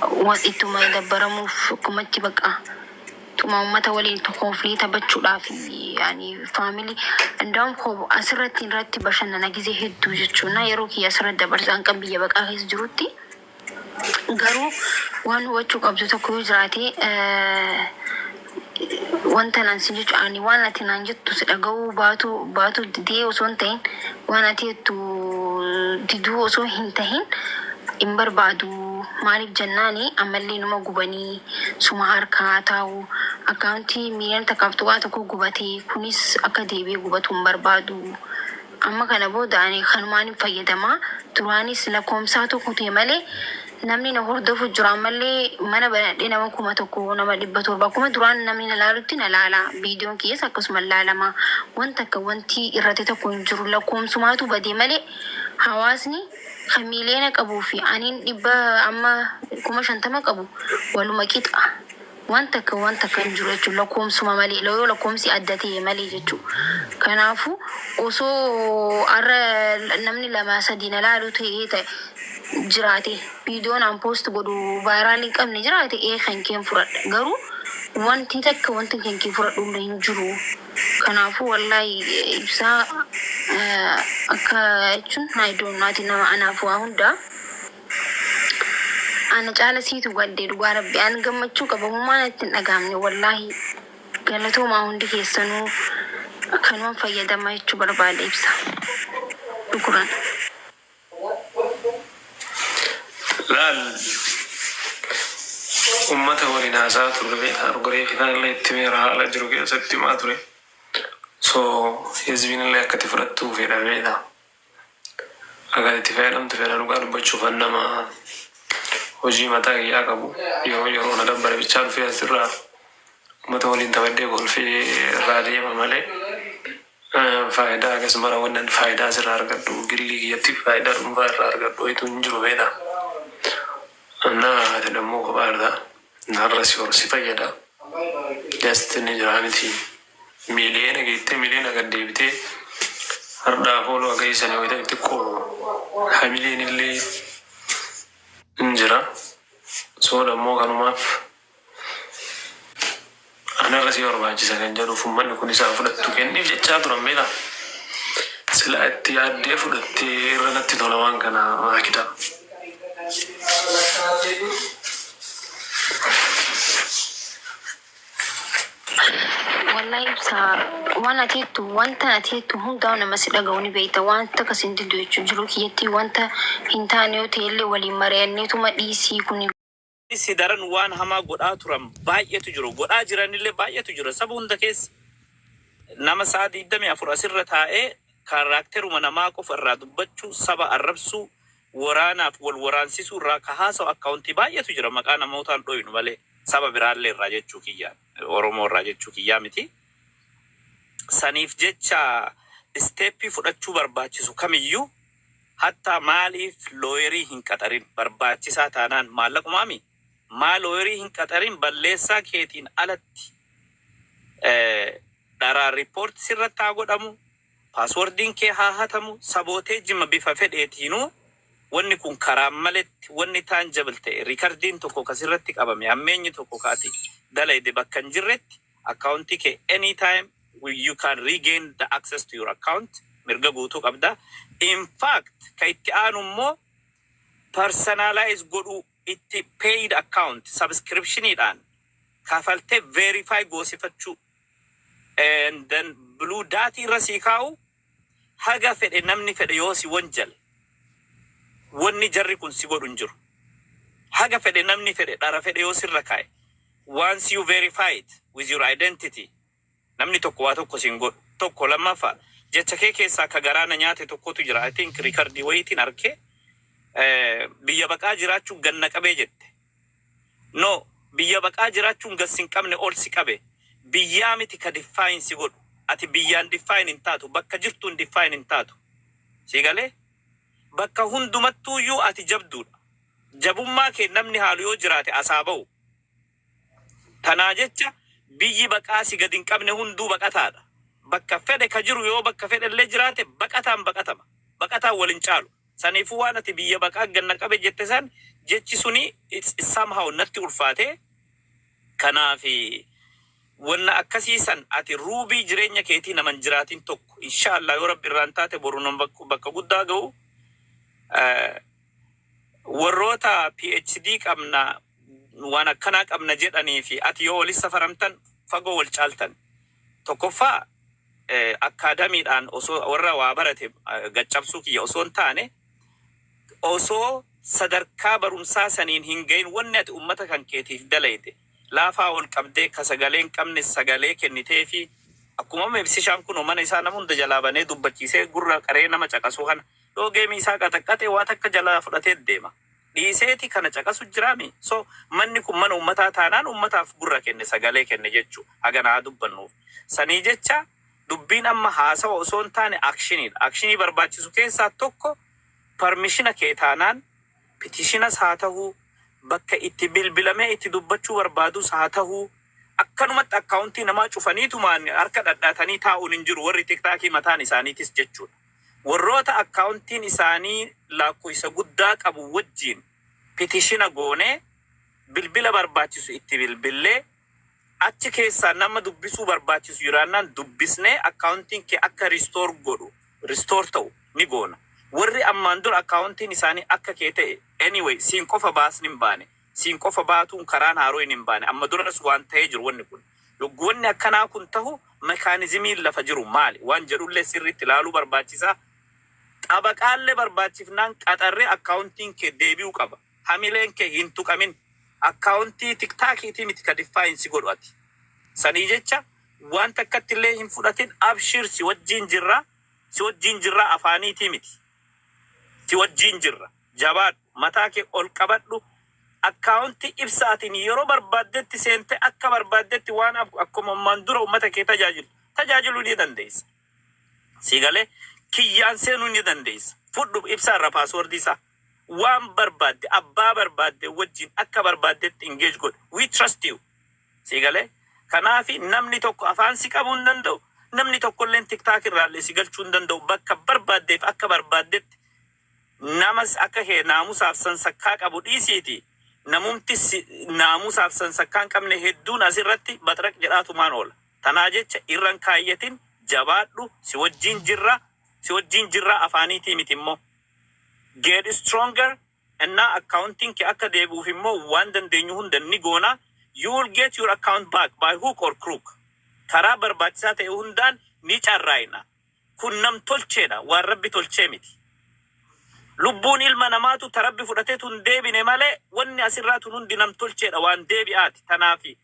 ittuma dabbaramuuf kumatti baqa tuma ummata waliin konfliiktii taphachuudhaaf yaani faamilii ndaam ko asirratti irratti bashannana gisee hedduu jechuudha yeroo kiyya asirratti dabarsan kan biyya baqaa keessa jirutti garuu waan hubachuu qabdu tokko jiraate wanta nan si jechuudha waan ati naan jettu si dhaga'uu baatu didee osoo hin ta'in waan ati jettu diduu osoo hin ta'in hin barbaadu maaliif jennaani amallee numa gubanii suma harkaa taa'u akkaawuntii miiliyoona takkaaf waa tokko gubatee kunis akka deebi'ee gubatu hin barbaadu amma kana booda ani kanumaan hin fayyadamaa duraanis lakkoomsaa tokko ta'e malee namni na hordofu jira malee mana banadhee nama 1,000 nama 700 kuma duraan namni na laalutti na laala viidiyoon keessa akkasuma laalama wanta akka wanti irratti tokko hin jiru lakkoomsumaatu badee malee hawaasni miiliyoona qabuu fi aniin 50,000 qabu waluma qixa wanta kan jiru jechuudha lakkoomsuma malee yoo lakkoomsi adda ta'e malee jechuudha kanaafu osoo arra namni 2-3 na laalu ta'e jiraate viidiyoon aan poost godhu vaayiraalii qabne jiraate kan keen furadha garuu wanti takka wanti kan keen furadhu hin jiru kanaafu wallahi ibsaa akka jechuun naayidoonnaati nama anaaf waa hundaa ana caala siitu gaddee dhugaa rabbi aan gammachuu qaba hummaan ittiin dhagaamne wallahi galatoomaa hundi keessanuu akkanumaan fayyadamaa jechuu barbaada ibsa dhuguran laal ummata waliin haasaa turre arguree finaalee itti meera haala jiru keessatti maa ture so hizbiinillee akkatti fudhattuu fedhameedha akka itti fayyadamtu fedha dhugaa dubbachuuf nama hojii mataa kiyyaa qabu yeroo na dabbare bichaa dhufee asirraa ummata waliin taphadhee golfee irraa deema malee faayidaa akkasuma wannan faayidaa asirraa argadhu gillii kiyyatti faayidaa dhuunfaa irraa argadhu wayitu hin jiru beedha أنا أتلمو كباردا نرسي ورسيفا يدا جاستني جرانتي مليون أجيت مليون أقديبتي أردا فولو أجيسني ويدا تكو حملين اللي نجرا سودا مو كانوا ماف أنا رسي ورباجي سكن جرو فمن نكون يسافر تكني في جاتو رميدا سلاتي أدي فلتي رنتي دولوان كنا ما كده wallahi ibsa waan atiitu wanta atiitu hundaa nama si dhaga'uuni beekta wanta kasin diddu jechuun jiru kiyyatti wanta hin taane yoo ta'e illee waliin mari'anneetuma dhiisii kuni si daran waan hamaa godhaa turan baay'eetu jiru godhaa jiranillee baay'eetu jira saba hunda keessa nama sa'a 24 asirra taa'ee kaaraakteruma namaa qofa irraa dubbachuu saba arrabsuu waraanaaf wal waraansisuu irraa kahaasa'u akkaawuntii baay'eetu jira maqaa namootaan dhoyinu malee saba biraallee irraa jechuu kiyyaa Oromoo irraa jechuu kiyyaa miti saniif jecha isteeppii fudhachuu barbaachisu kamiyyuu hatta maaliif looyerii hin qaxarin barbaachisaa taanaan maallaqumaami maal looyerii hin qaxarin balleessaa keetiin alatti dharaa riipoorti sirratti haa godhamu paaswordiin kee haa hatamu sabooteejjima bifa fedheetiinuu wanni kun karaa maletti wanni taan jabalte riikardiin tokko kasirratti qabame ammeenyi tokko kaati dalayde bakka hin jirretti akkaawuntii kee anytime you can regain the access to your account mirga guutuu qabda in fact ka itti aanu immoo personalize godhu itti paid account subscriptioniidhaan kafaltee verify goosifachuu and then blue dot irra sii kaa'u haga fedhe namni fedhe yoo si wanjal wanni jarri kun si godhu hin jiru haga fedhe namni fedhe dhara fedhe yoo sirra kaa'e once you verified with your identity namni tokko waa tokko sin godhu tokko lammaffaa jecha kee keessaa ka garaana nyaate tokkotu jira I think riikardi wayitiin arkee biyya baqaa jiraachuun ganna qabee jette no biyya baqaa jiraachuun gassin qabne ol si qabe biyyaa miti ka define si godhu ati biyyaan define hin taatu bakka jirtuun define hin taatu si galee bakka hundumattuuyyuu ati jabduudha jabummaa kee namni haalu yoo jiraate asaaba'u tanaa jecha biyyi baqaa si gadi hin qabne hunduu baqataadha bakka fedhe ka jiru yoo bakka fedhe illee jiraate baqataan baqatama baqataan waliin caalu saniifuu waan ati biyya baqaa ganna qabe jette san jechi suni somehow natti ulfaate kanaafi wanna akkasiisan ati ruubii jireenya keetii naman jiraatin tokko inshallah yoo rabbi irraan taate boru nan bakka guddaa ga'u warroota PhD qabna waan akkanaa qabna jedhanii fi ati yoo waliin safaramtan fagoo wal caaltan tokkoffaa akaadamiidhaan osoo warra waa barate gaccabsuu kiyya osoo hin taane osoo sadarkaa barumsaa saniin hin gahin wanni ati ummata kan keetiif dalayte laafaa ol qabdee ka sagaleen qabne sagalee kennitee fi akkuma meebsishaan kun mana isaa nama hunda jalaa banee dubbachiisee gurra qaree nama caqasuu kana yoo geemii isaa qaxaqqate waa takka jalaa fudhatee deema dhiiseeti kana caqasu jiraami so manni kun mana ummataa taanaan ummataaf gurra kenne sagalee kenne jechuu haganaa dubbannuuf sanii jecha dubbiin amma haasawa osoo hin taane akshinii barbaachisu keessaa tokko permishina kee taanaan petishinas haa ta'uu bakka itti bilbilamee itti dubbachuu barbaadus haa ta'uu akkanumatti akkaawuntii namaa cufaniitumaan harka dhadhaatanii taa'uun hin jiru warri tiktaakii mataan isaaniitis jechuudha. Warroota akkaawuntiin isaanii lakkoofsa guddaa qabu wajjin petishina goonee bilbila barbaachisu itti bilbillee achi keessaa nama dubbisuu barbaachisu jiraannaan dubbisnee akkaawuntiin kee akka ristoor ta'u ni goona. Warri ammaan dura akkaawuntiin isaanii akka kee ta'e anyway siin qofa baasni hin baane siin qofa baatuun karaan haaroo hin baane amma duras waan ta'ee jiru wanni kun wanni akkanaa kun ta'u mekaanizimiin lafa jiru maali waan jedhullee sirriitti ilaaluu barbaachisaa xabaqaallee barbaachifnaan qaxarree akkaawuntiin kee deebi'uu qaba hamileen kee hin tuqamin akkaawuntii tiktaakiitii miti ka diffaayinsi godhu ati sanii jecha waan takkatti illee hin fudhatin abshir si wajjin jirra afaaniitii miti si wajjin jirra jabaadhu mataa kee ol qabadhu akkaawuntii ibsaatiin yeroo barbaaddetti seente akka barbaaddetti waan akkuma ammaan dura ummata kee tajaajiluu ni dandeessa siigalee kiyyaan seenuu ni dandeessa fudhu ibsaarra paaswoordii isaa waan barbaadde abbaa barbaadde wajjin akka barbaaddetti engage godhu we trust you siigalee kanaafi namni tokko afaan si qabuu hin danda'u namni tokkollee tiktaak irraallee si galchuu hin danda'u bakka barbaaddeef akka barbaaddetti namas akka kee naamusaaf sansakkaa qabu dhiisiiti namumti naamusaaf sansakkaa hin qabne hedduun asirratti baxraq jedhaatumaan oola tanaa jecha irran kaayyatin jabaadhu si wajjin jirra afaaniitii miti immoo get stronger ennaa accounting kee akka deebi'uuf immoo waan dandeenyu hunda ni goona you will get your account back by hook or crook karaa barbaachisaa ta'e hundaan ni carraayna kun nam tolcheedha waan rabbi tolchee miti lubbuun ilma namaatu tarabbi fudhateetu hin deebine malee wanni asirraatu hundi nam tolcheedha waan deebi'aati tanaafi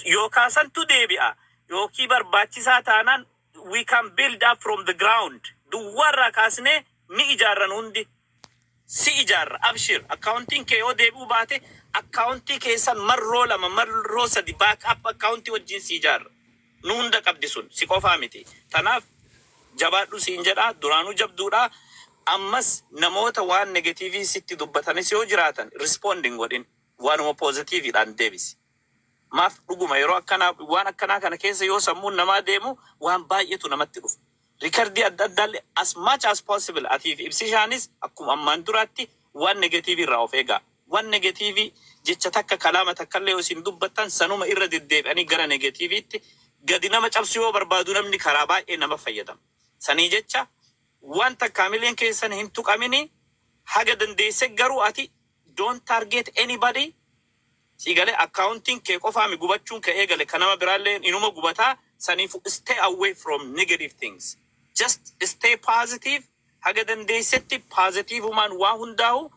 yookaasantu deebi'a yookii barbaachisaa taanaan we can build up from the ground duwwarraa kaasnee ni ijaarran hundi si ijaarra abshir accounting kee yoo deebi'uu baate akkaawuntii keessan marroo lama marroo sadi back up akkaawuntii wajjin si ijaarra nu hunda qabdi sun si qofaa miti tanaaf jabaadhu siin jedhaa duraanuu jabduudha ammas namoota waan negatiivii sitti dubbatanis yoo jiraatan responding godhin waanuma positiiviidhaan deebisi maaf dhuguma yeroo akkanaa waan akkanaa kana keessa yoo sammuun namaa deemu waan baay'eetu namatti dhufu rikardii adda addaallee as much as possible atiif ibsishaanis akkuma ammaan duraatti waan negatiivii irraa of eegaa waan negatiivii jecha takka kalaama takkallee isin dubbattan sanuma irra deddeebi'anii gara negatiiviitti gadi nama cabsu yoo barbaadu namni karaa baay'ee nama fayyadama sanii jecha waan takkaamileen keessan hin tuqamini haga dandeesse garuu ati don't target anybody siigalee accounting kee qofaami gubachuun ka eegale kanama biraallee inuma gubataa saniifu stay away from negative things just stay positive haga dandeessetti positive umaan waa hundaa'u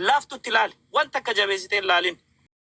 laaftutti ilaali waan takka jabeessitee ilaalin